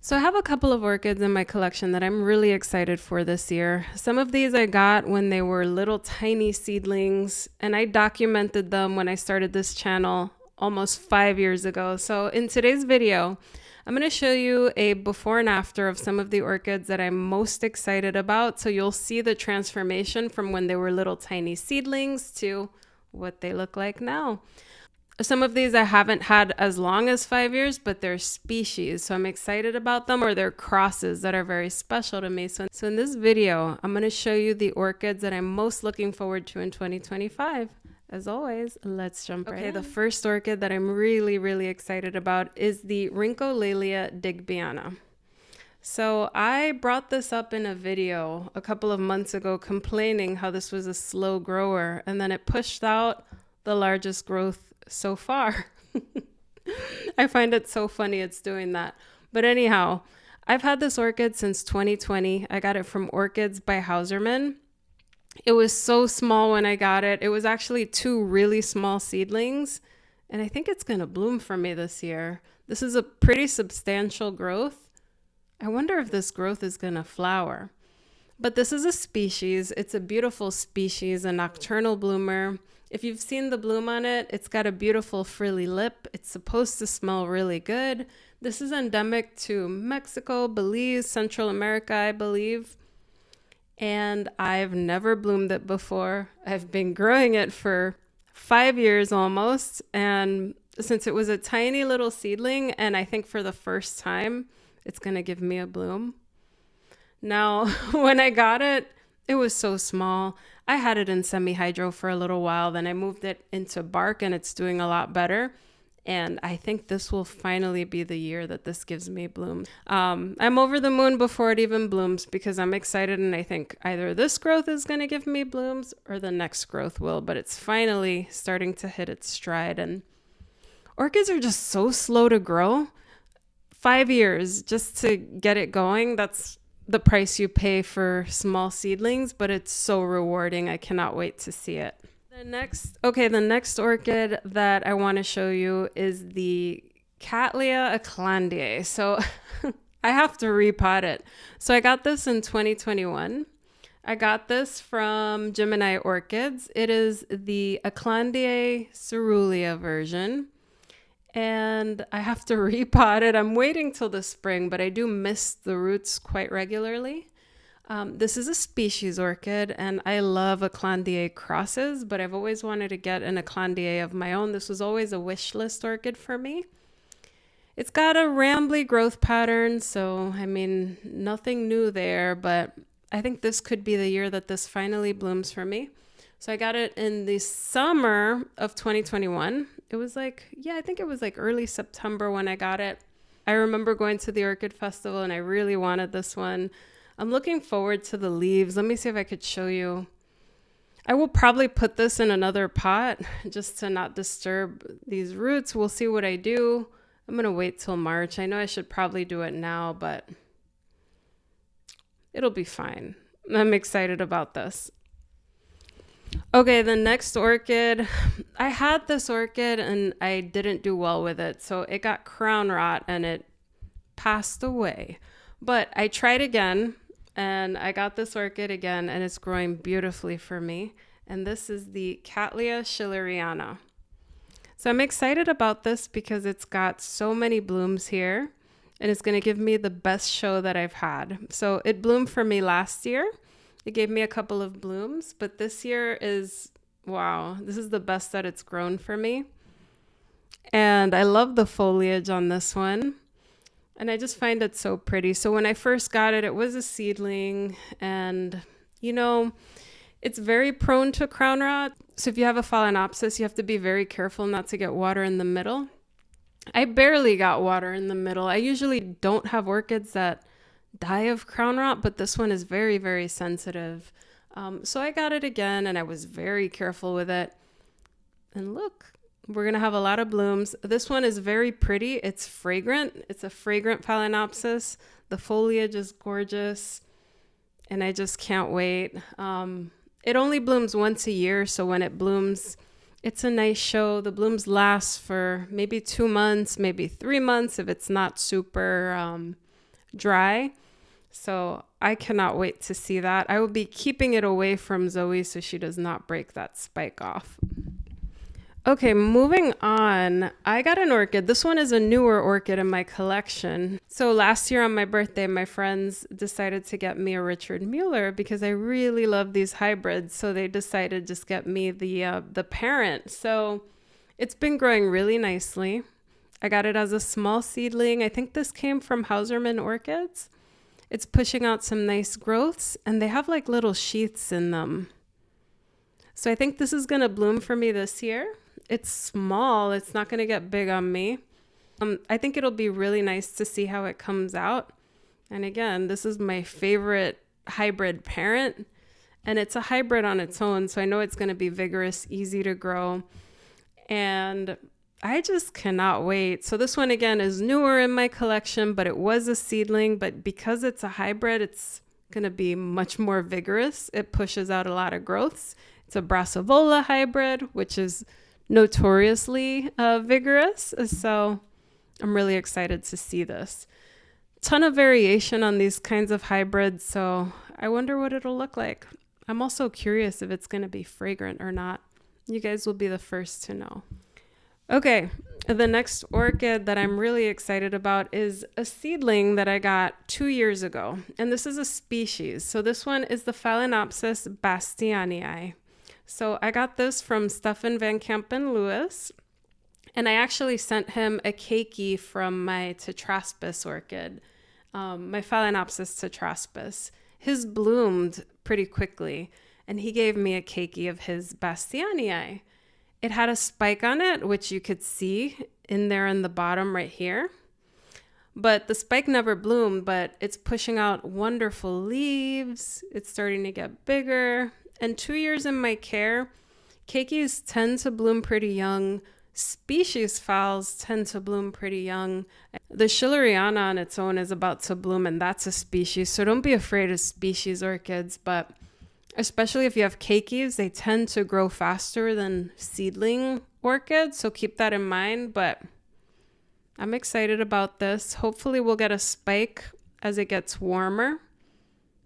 So I have a couple of orchids in my collection that I'm really excited for this year. Some of these I got when they were little tiny seedlings, and I documented them when I started this channel almost 5 years ago. So in today's video, I'm going to show you a before and after of some of the orchids that I'm most excited about. So you'll see the transformation from when they were little tiny seedlings to what they look like now. Some of these I haven't had as long as 5 years, but they're species, so I'm excited about them, or they're crosses that are very special to me. So in this video, I'm going to show you the orchids that I'm most looking forward to in 2025. As always, let's jump right in. The first orchid that I'm really excited about is the Rhyncholaelia Digbyana. So I brought this up in a video a couple of months ago complaining how this was a slow grower, and then it pushed out the largest growth so far. I find it so funny it's doing that. But anyhow, I've had this orchid since 2020. I got it from Orchids by Hauserman. It was so small when I got it. It was actually 2 really small seedlings, and I think it's going to bloom for me this year. This is a pretty substantial growth. I wonder if this growth is going to flower. But this is a species. It's a beautiful species, a nocturnal bloomer. If you've seen the bloom on it, it's got a beautiful frilly lip. It's supposed to smell really good. This is endemic to Mexico, Belize, Central America, I believe. And I've never bloomed it before. I've been growing it for 5 years almost. And since it was a tiny little seedling, and I think for the first time, it's going to give me a bloom. Now, when I got it, it was so small. I had it in semi-hydro for a little while, then I moved it into bark and it's doing a lot better. And I think this will finally be the year that this gives me blooms. I'm over the moon before it even blooms because I'm excited, and I think either this growth is going to give me blooms or the next growth will, but it's finally starting to hit its stride. And orchids are just so slow to grow. 5 years just to get it going, that's the price you pay for small seedlings, but it's so rewarding. I cannot wait to see it. The next orchid that I want to show you is the Cattleya Aclandiae. So I have to repot it. So I got this in 2021. I got this from Gemini Orchids. It is the Aclandiae caerulea version. And I have to repot it. I'm waiting till the spring, but I do miss the roots quite regularly. This is a species orchid, and I love Aclandiae crosses, but I've always wanted to get an Aclandiae of my own. This was always a wish list orchid for me. It's got a rambly growth pattern, so I mean, nothing new there, but I think this could be the year that this finally blooms for me. So I got it in the summer of 2021. It was I think it was early September when I got it. I remember going to the Orchid Festival and I really wanted this one. I'm looking forward to the leaves. Let me see if I could show you. I will probably put this in another pot just to not disturb these roots. We'll see what I do. I'm going to wait till March. I know I should probably do it now, but it'll be fine. I'm excited about this. Okay, the next orchid, I had this orchid and I didn't do well with it. So it got crown rot and it passed away. But I tried again and I got this orchid again and it's growing beautifully for me. And this is the Cattleya Schilleriana. So I'm excited about this because it's got so many blooms here and it's going to give me the best show that I've had. So it bloomed for me last year. It gave me a couple of blooms, but this year is, wow, this is the best that it's grown for me. And I love the foliage on this one. And I just find it so pretty. So when I first got it, it was a seedling. And, you know, it's very prone to crown rot. So if you have a Phalaenopsis, you have to be very careful not to get water in the middle. I barely got water in the middle. I usually don't have orchids that die of crown rot, but this one is very sensitive. So I got it again and I was very careful with it. And look, we're going to have a lot of blooms. This one is very pretty. It's fragrant. It's a fragrant Phalaenopsis. The foliage is gorgeous and I just can't wait. It only blooms once a year, so when it blooms, it's a nice show. The blooms last for maybe 2 months, maybe 3 months if it's not super dry. So I cannot wait to see that. I will be keeping it away from Zoe so she does not break that spike off. Okay, moving on. I got an orchid. This one is a newer orchid in my collection. So last year on my birthday, my friends decided to get me a Richard Mueller because I really love these hybrids. So they decided to just get me the parent. So it's been growing really nicely. I got it as a small seedling. I think this came from Hauserman Orchids. It's pushing out some nice growths, and they have like little sheaths in them. So I think this is going to bloom for me this year. It's small. It's not going to get big on me. I think it'll be really nice to see how it comes out. And again, this is my favorite hybrid parent, and it's a hybrid on its own. So I know it's going to be vigorous, easy to grow, and I just cannot wait. So this one again is newer in my collection, but it was a seedling, but because it's a hybrid, it's going to be much more vigorous. It pushes out a lot of growths. It's a Brassivola hybrid, which is notoriously vigorous. So I'm really excited to see this. Ton of variation on these kinds of hybrids. So I wonder what it'll look like. I'm also curious if it's going to be fragrant or not. You guys will be the first to know. Okay, the next orchid that I'm really excited about is a seedling that I got 2 years ago. And this is a species. So this one is the Phalaenopsis Bastianii. So I got this from Stefan Van Kampen Lewis. And I actually sent him a keiki from my Tetraspis orchid, my Phalaenopsis tetraspis. His bloomed pretty quickly, and he gave me a keiki of his Bastianii. It had a spike on it, which you could see in there in the bottom right here. But the spike never bloomed, but it's pushing out wonderful leaves. It's starting to get bigger. And 2 years in my care, keikis tend to bloom pretty young. Species phals tend to bloom pretty young. The Schilleriana on its own is about to bloom, and that's a species. So don't be afraid of species orchids, but especially if you have keikis, they tend to grow faster than seedling orchids. So keep that in mind, but I'm excited about this. Hopefully we'll get a spike as it gets warmer,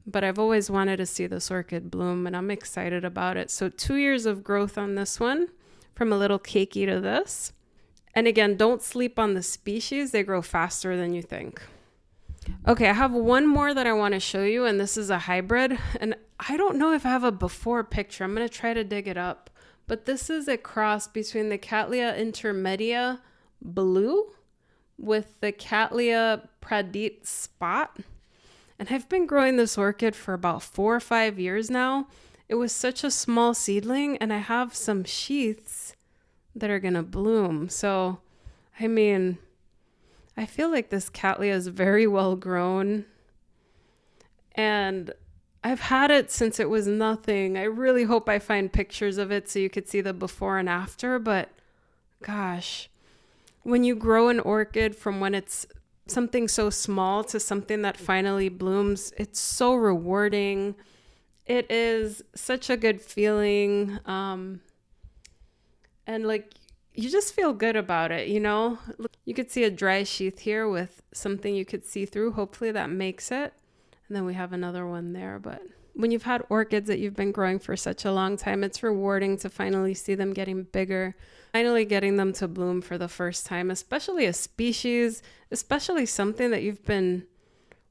but I've always wanted to see this orchid bloom, and I'm excited about it. So 2 years of growth on this one, from a little keiki to this. And again, don't sleep on the species. They grow faster than you think. Okay, I have one more that I want to show you, and this is a hybrid. And I don't know if I have a before picture. I'm going to try to dig it up. But this is a cross between the Cattleya Intermedia blue with the Cattleya Pradit spot. And I've been growing this orchid for about 4 or 5 years now. It was such a small seedling, and I have some sheaths that are going to bloom. So, I mean, I feel like this Cattleya is very well grown, and I've had it since it was nothing. I really hope I find pictures of it so you could see the before and after, but gosh, when you grow an orchid from when it's something so small to something that finally blooms, it's so rewarding. It is such a good feeling. And like, you just feel good about it, you know? You could see a dry sheath here with something you could see through. Hopefully that makes it. And then we have another one there. But when you've had orchids that you've been growing for such a long time, it's rewarding to finally see them getting bigger, finally getting them to bloom for the first time, especially a species, especially something that you've been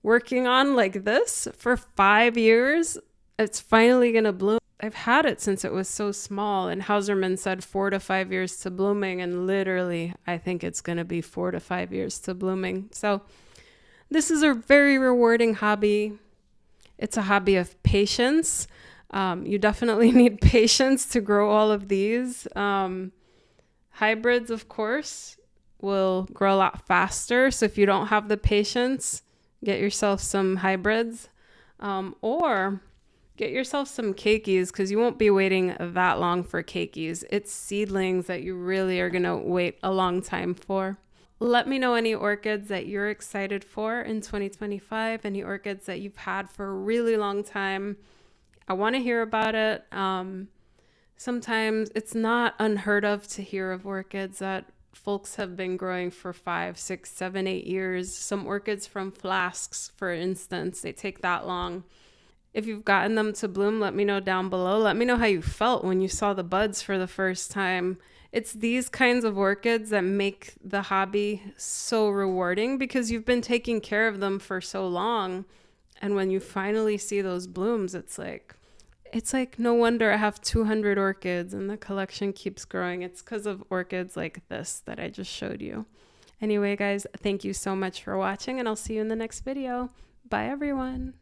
working on like this for 5 years. It's finally going to bloom. I've had it since it was so small, and Hauserman said 4 to 5 years to blooming, and literally I think it's going to be 4 to 5 years to blooming. So this is a very rewarding hobby. It's a hobby of patience. You definitely need patience to grow all of these. Hybrids, of course, will grow a lot faster. So if you don't have the patience, get yourself some hybrids, or get yourself some keikis, because you won't be waiting that long for keikis. It's seedlings that you really are going to wait a long time for. Let me know any orchids that you're excited for in 2025, any orchids that you've had for a really long time. I want to hear about it. Sometimes it's not unheard of to hear of orchids that folks have been growing for 5, 6, 7, 8 years. Some orchids from flasks, for instance, they take that long. If you've gotten them to bloom, let me know down below. Let me know how you felt when you saw the buds for the first time. It's these kinds of orchids that make the hobby so rewarding because you've been taking care of them for so long. And when you finally see those blooms, it's like no wonder I have 200 orchids and the collection keeps growing. It's because of orchids like this that I just showed you. Anyway, guys, thank you so much for watching, and I'll see you in the next video. Bye, everyone.